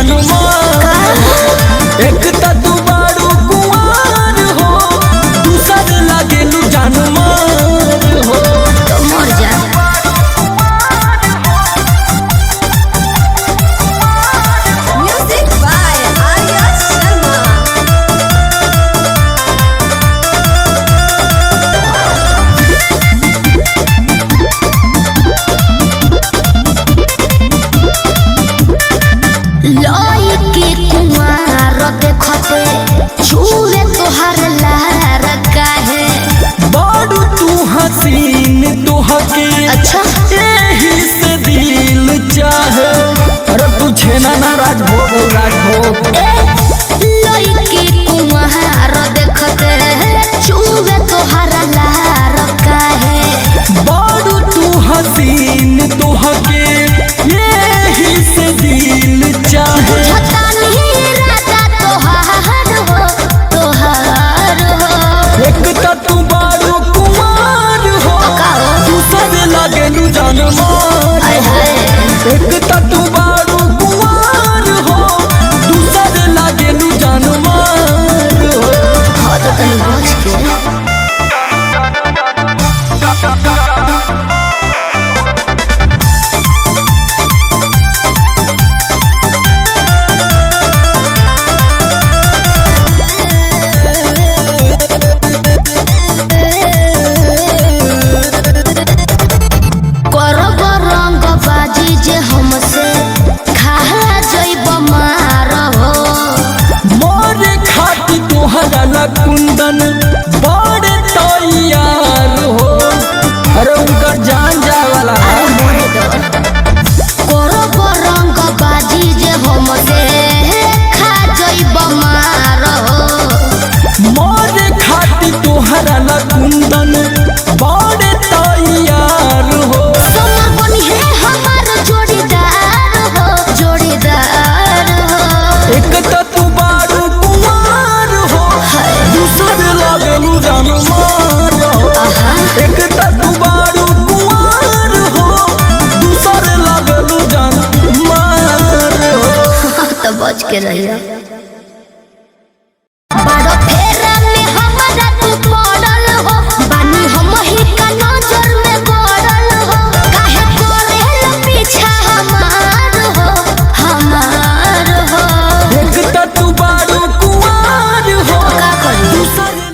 जनमा एक त तू बारू कुंवार हो दूसर लागेलू जनमा हो तो मर जा। Music by Arya Sharma. लई के कुंवार देखते छुए तोहर लहर काहे बारू तू हसीन तो हके अच्छा यही से दिल चाहे अरे तू छेना ना राजभोग लई के कुंवार देखते छुए तोहर लहर काहे बारू तू हसीन तो हके यही से दिल चाहे झटा नहीं राजा तोहार हो एक त तू बारू कुमार हो दूसर लागेलू जानमार आय हाय एक त तू बारू कुमार हो दूसर लागेलू जानमार हो हाँ तो तनी बच के करब रंग बाजी जे हमसे खा जइब मार हो मोरे खाती तोहरा ला कुंदन बड़े तैयार हो अरे उनका जान जाए वाला है करब रंग बाजी जे हमसे खा जइब मार हो मोरे खाती तोहरा ला कुंदन बड़े तैयार हो समर बनी है हमार जोड़ीदार हो एक त तू बारू कुमार हो दूसर लागलू जानमार हो एक त तू बारू कुमार हो दूसर लागलू जानमार हो तो बच के रहिए।